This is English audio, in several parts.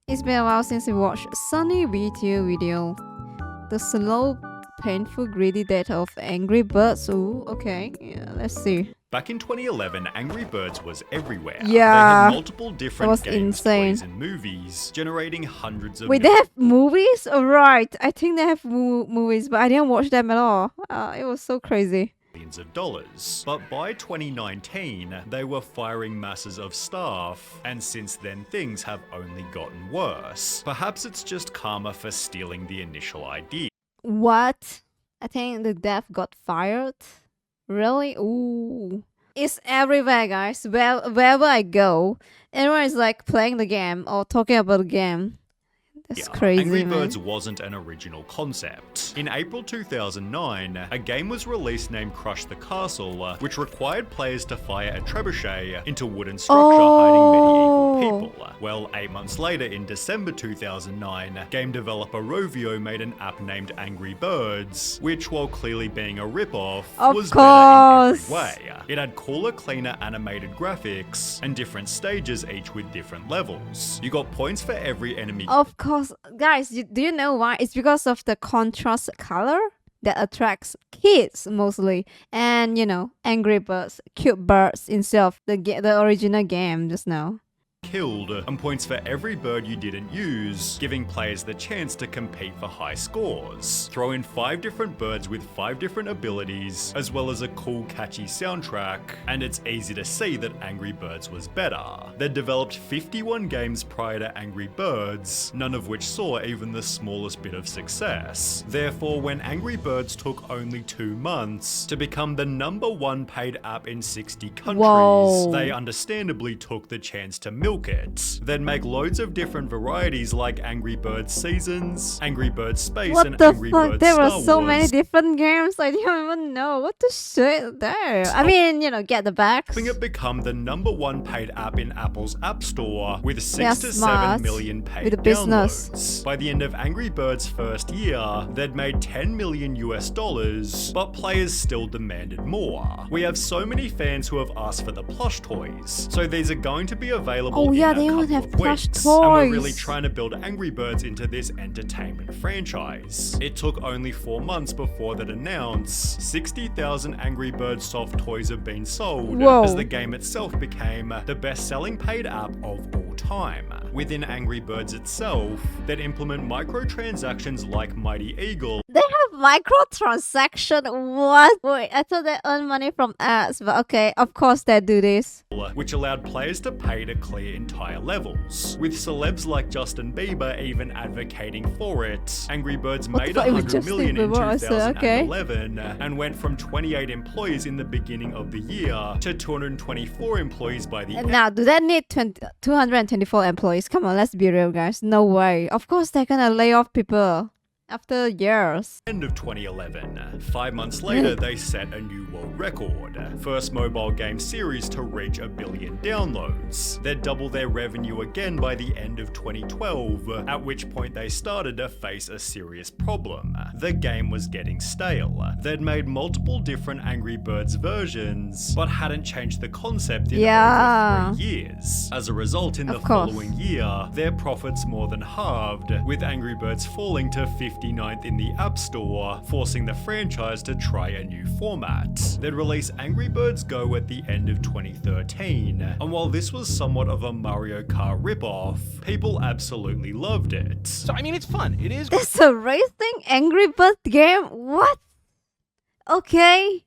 It's been a while since we watched Sunny Vtuber video. The slow, painful, greedy death of Angry Birds. Ooh, okay. Yeah, let's see. Back in 2011, Angry Birds was everywhere. Yeah. They had multiple That different was games, insane. toys, and movies, generating hundreds of Wait, they have movies? Alright, I think they have movies, but I didn't watch them at all. It was so crazy. millions of dollars. But by 2019, they were firing masses of staff, and since then things have only gotten worse. Perhaps it's just karma for stealing the initial idea. What? I think the dev got fired? Really? Ooh. It's everywhere, guys. Wherever I go, everyone is like playing the game or talking about the game. That's crazy, Angry man. Birds wasn't an original concept. In April 2009, a game was released named Crush the Castle, which required players to fire a trebuchet into wooden structure hiding medieval people. Well, 8 months later, in December 2009, game developer Rovio made an app named Angry Birds, which, while clearly being a rip-off, was better in every way. It had cooler, cleaner animated graphics, and different stages, each with different levels. You got points for every enemy. Of course, guys, do you know why? It's because of the contrast color that attracts kids mostly, and you know, Angry Birds, cute birds instead of the original game just now. Killed, and points for every bird you didn't use, giving players the chance to compete for high scores. Throw in 5 different birds with 5 different abilities, as well as a cool catchy soundtrack, and it's easy to see that Angry Birds was better. They'd developed 51 games prior to Angry Birds, none of which saw even the smallest bit of success. Therefore, when Angry Birds took only 2 months to become the #1 paid app in 60 countries, Whoa. they understandably took the chance to milk it. They'd make loads of different varieties like Angry Birds Seasons, Angry Birds Space, What and the Angry fuck? Birds There were Star so Wars. many different games. I don't even know what to say there. I mean, you know, get the backs. Helping it become the #1 paid app in Apple's App Store with 6 They're to smart 7 million paid with the business. downloads. By the end of Angry Birds' first year, they'd made $10 million US, but players still demanded more. We have so many fans who have asked for the plush toys, so these are going to be available Oh, yeah, in they a even couple have of plush weeks, and we're really toys. trying to build Angry Birds into this entertainment franchise. It took only 4 months before they'd announce 60,000 Angry Birds soft toys have been sold, Whoa. as the game itself became the best-selling paid app of all time. Within Angry Birds itself, they'd implement microtransactions like Mighty Eagle, They have microtransaction. What? Wait, I thought they earn money from ads, but okay, of course they do this. which allowed players to pay to clear entire levels, with celebs like Justin Bieber even advocating for it. Angry Birds What the made fuck, it was 100 Justin million in Bieber? I said, okay. 2011 and went from 28 employees in the beginning of the year to 224 employees by the end. Now, do they need 224 employees? Come on, let's be real, guys. No way. Of course they're gonna lay off people after years. End of 2011. 5 months later, they set a new world record. First mobile game series to reach 1 billion downloads. They'd double their revenue again by the end of 2012, at which point they started to face a serious problem. The game was getting stale. They'd made multiple different Angry Birds versions, but hadn't changed the concept in Yeah. over 3 years. As a result, in the Of course. following year, their profits more than halved, with Angry Birds falling to 59th in the App Store, forcing the franchise to try a new format. They'd release Angry Birds Go at the end of 2013, and while this was somewhat of a Mario Kart ripoff, people absolutely loved it. So, I mean, it's fun. It is There's a racing Angry Bird game? What? Okay.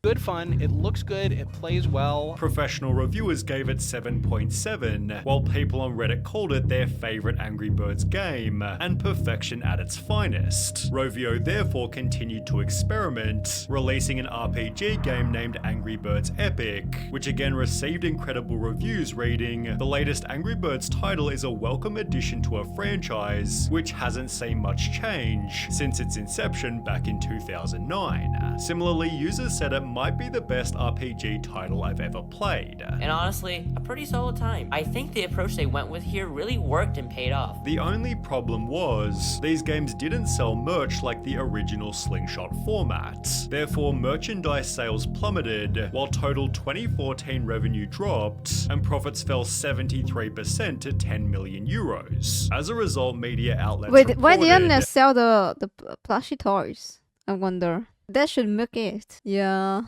good fun. It looks good. It plays well. Professional reviewers gave it 7.7, while people on Reddit called it their favorite Angry Birds game, and perfection at its finest. Rovio therefore continued to experiment, releasing an RPG game named Angry Birds Epic, which again received incredible reviews reading, "The latest Angry Birds title is a welcome addition to a franchise, which hasn't seen much change since its inception back in 2009. Similarly, users said it might be the best RPG title I've ever played. And honestly, a pretty solid time. I think the approach they went with here really worked and paid off. The only problem was, these games didn't sell merch like the original Slingshot format. Therefore, merchandise sales plummeted, while total 2014 revenue dropped, and profits fell 73% to 10 million euros. As a result, media outlets Wait, why didn't they reported, sell the plushie toys? I wonder. That should make it. Yeah.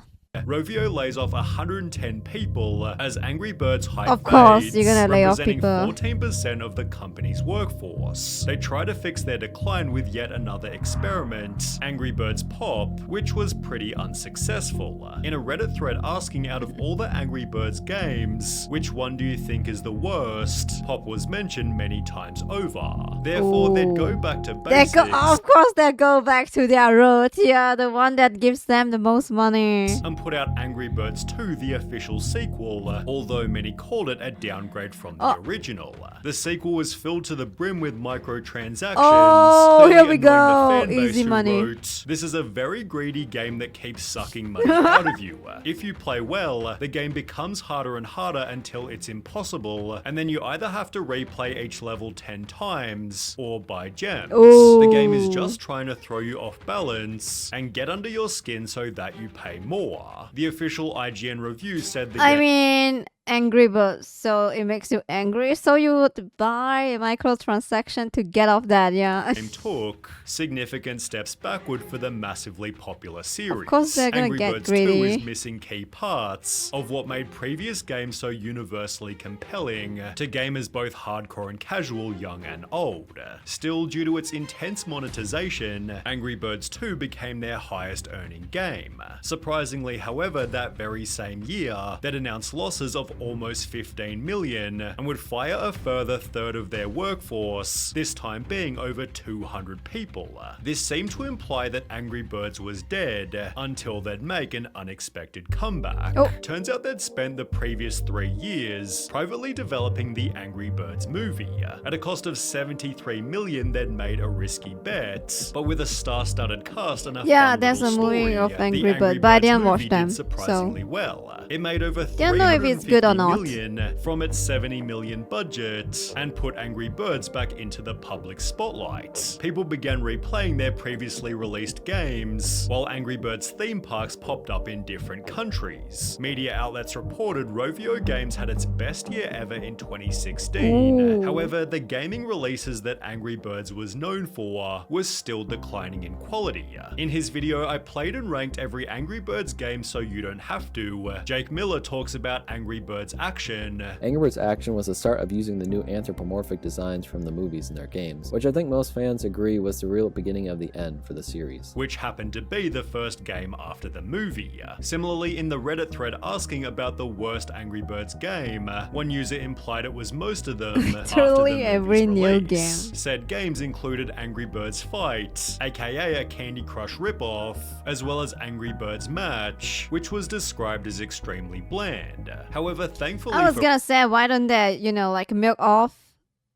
Rovio lays off 110 people as Angry Birds hike Of course, fades, you're gonna lay off representing people. 14% of the company's workforce. They try to fix their decline with yet another experiment, Angry Birds Pop, which was pretty unsuccessful. In a Reddit thread asking out of all the Angry Birds games, which one do you think is the worst, Pop was mentioned many times over. Therefore, they'd go back to basics. Of course, they go back to their roots. Yeah, the one that gives them the most money. And put out Angry Birds 2, the official sequel, although many called it a downgrade from the original. The sequel was filled to the brim with microtransactions. Oh, clearly here we annoying go. the fan base Easy who money. wrote, "This is a very greedy game that keeps sucking money out of you. If you play well, the game becomes harder and harder until it's impossible, and then you either have to replay each level 10 times or buy gems. The game is just trying to throw you off balance and get under your skin so that you pay more." The official IGN review said the I game mean, Angry Birds, so it makes you angry. So you would buy a microtransaction to get off that, yeah. took significant steps backward for the massively popular series. Of course they're gonna Angry get Birds 2 greedy. is missing key parts of what made previous games so universally compelling to gamers both hardcore and casual, young and old. Still, due to its intense monetization, Angry Birds 2 became their highest earning game. Surprisingly, however, that very same year, that announced losses of almost 15 million and would fire a further third of their workforce, this time being over 200 people. This seemed to imply that Angry Birds was dead until they'd make an unexpected comeback. Turns out they'd spent the previous 3 years privately developing the Angry Birds movie. At a cost of 73 million, they'd made a risky bet, but with a star-studded cast and a fun there's little a movie story, of the Angry Birds, but I didn't movie watch did them, surprisingly so well. It made over don't know if it's good or not. 350 million from its 70 million budget and put Angry Birds back into the public spotlight. People began replaying their previously released games, while Angry Birds theme parks popped up in different countries. Media outlets reported Rovio Games had its best year ever in 2016. Ooh. However, the gaming releases that Angry Birds was known for was still declining in quality. In his video, I played and ranked every Angry Birds game so you don't have to. Jake Miller talks about Angry Birds Action. Angry Birds Action was the start of using the new anthropomorphic designs from the movies in their games, which I think most fans agree was the real beginning of the end for the series. Which happened to be the first game after the movie. Similarly, in the Reddit thread asking about the worst Angry Birds game, one user implied it was most of them Literally after the every movie's new release. game. Said games included Angry Birds Fight, aka a Candy Crush ripoff, as well as Angry Birds Match, which was described as extremely bland. However, thankfully I was for gonna say, why don't they, like milk off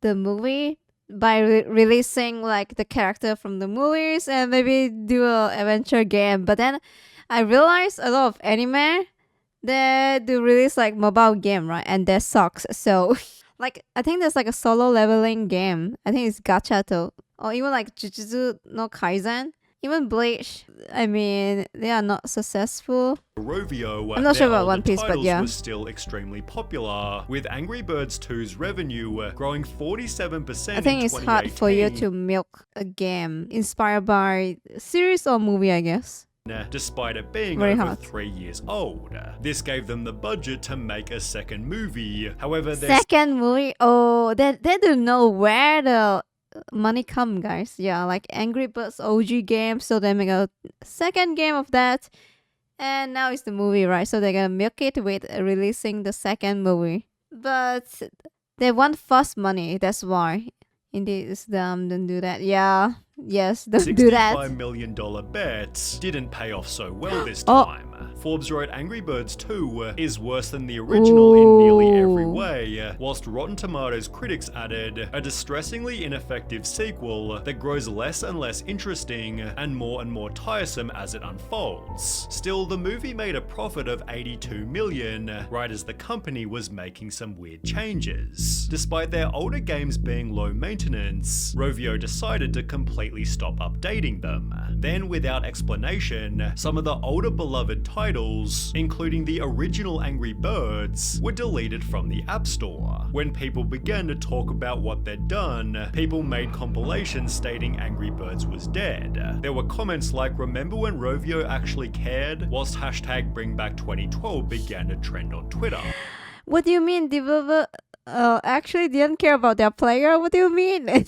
the movie by releasing like the character from the movies and maybe do a adventure game? But then I realized a lot of anime, they do release like mobile game, right? And that sucks. So like I think there's like a solo leveling game. I think it's gacha too. Or even like Jujutsu no Kaisen. Even Bleach, I mean, they are not successful. Rovio, I'm not sure their about One older Piece, but titles yeah. was still extremely popular, with Angry Birds 2's revenue growing 47% I think in it's hard for you 2018, to milk a game inspired by series or movie, I guess. despite it being Very over hard. 3 years old. This gave them the budget to make a second movie. However, their Second movie, oh, they don't know where the money come, guys. Yeah, like Angry Birds OG game, so they make a second game of that, and now it's the movie, right? So they're gonna milk it with releasing the second movie, but they want fast money. That's why. Indeed, it's dumb. Don't do that. Yeah, yes, don't do that. $65 million bet didn't pay off so well this Oh. time. Forbes wrote Angry Birds 2 is worse than the original in nearly every way, whilst Rotten Tomatoes critics added a distressingly ineffective sequel that grows less and less interesting and more tiresome as it unfolds. Still, the movie made a profit of $82 million, right as the company was making some weird changes. Despite their older games being low maintenance, Rovio decided to completely stop updating them. Then, without explanation, some of the older beloved titles, including the original Angry Birds, were deleted from the App Store. When people began to talk about what they'd done, people made compilations stating Angry Birds was dead. There were comments like, "Remember when Rovio actually cared?" whilst hashtag #BringBack2012 began to trend on Twitter. What do you mean developer actually didn't care about their player? What do you mean?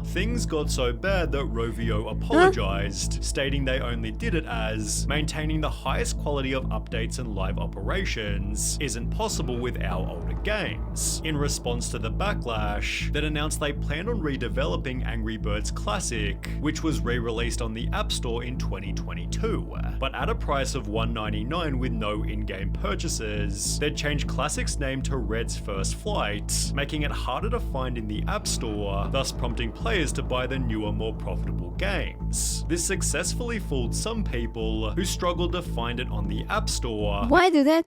Things got so bad that Rovio apologized, stating they only did it as maintaining the highest quality of updates and live operations isn't possible with our older games, in response to the backlash that announced they planned on redeveloping Angry Birds Classic, which was re-released on the App Store in 2022, but at a price of $1.99 with no in-game purchases. They'd changed Classic's name to Red's First Flight, making it harder to find in the App Store, thus prompting players to buy the newer, more profitable games. This successfully fooled some people who struggled to find it on the App Store. Why do they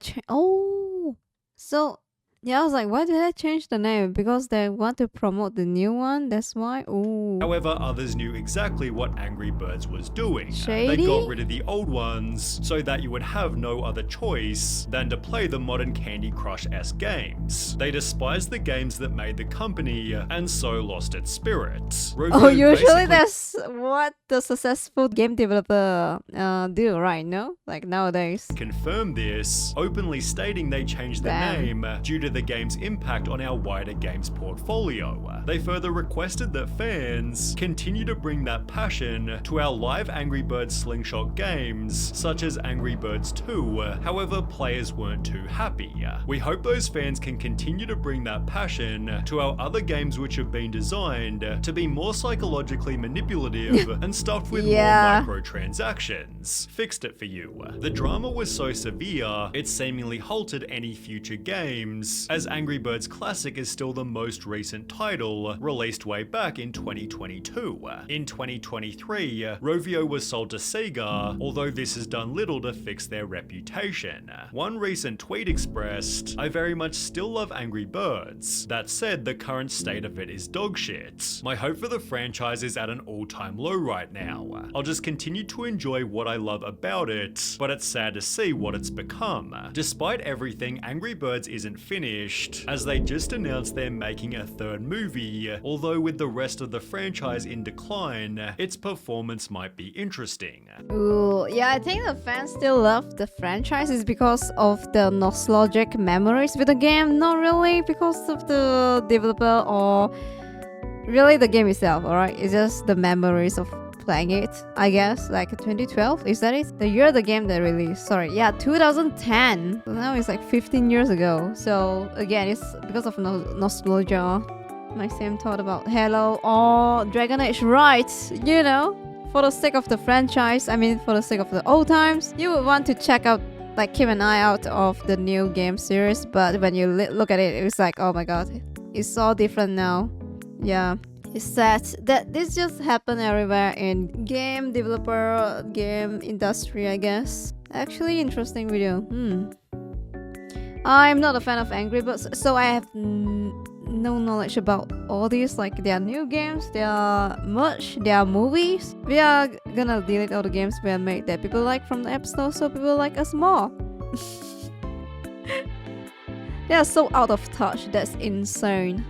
so yeah, I was like, why did they change the name? Because they want to promote the new one? That's why? Ooh. However, others knew exactly what Angry Birds was doing. Shady? They got rid of the old ones so that you would have no other choice than to play the modern Candy Crush-esque games. They despised the games that made the company and so lost its spirit. Oh, usually that's what the successful game developer do, right? No? Like nowadays. Confirmed this, openly stating they changed the name due to the game's impact on our wider games portfolio. They further requested that fans continue to bring that passion to our live Angry Birds slingshot games, such as Angry Birds 2, however players weren't too happy. We hope those fans can continue to bring that passion to our other games which have been designed to be more psychologically manipulative and stuffed with more microtransactions. Fixed it for you. The drama was so severe, it seemingly halted any future games, as Angry Birds Classic is still the most recent title, released way back in 2022. In 2023, Rovio was sold to Sega, although this has done little to fix their reputation. One recent tweet expressed, "I very much still love Angry Birds. That said, the current state of it is dog shit. My hope for the franchise is at an all-time low right now. I'll just continue to enjoy what I love about it, but it's sad to see what it's become. Despite everything, Angry Birds isn't finished, as they just announced they're making a third movie, although with the rest of the franchise in decline, its performance might be interesting." Ooh, yeah, I think the fans still love the franchise is because of the nostalgic memories with the game, not really because of the developer or really the game itself, alright? It's just the memories of playing it, I guess, like 2012, is that it? The year the game that released, sorry, yeah, 2010. So now it's like 15 years ago. So again, it's because of nostalgia. My same thought about Halo or Dragon Age, right? You know, for the sake of the franchise, I mean for the sake of the old times, you would want to check out, like keep an eye out of the new game series, but when you look at it, it's like, oh my god, it's all different now. Yeah. It's sad that this just happened everywhere in game developer, game industry, I guess. Actually, interesting video. I'm not a fan of Angry Birds, so I have no knowledge about all these, like their new games, their merch, their movies. We are gonna delete all the games we have made that people like from the App Store, so people like us more. They are so out of touch, that's insane.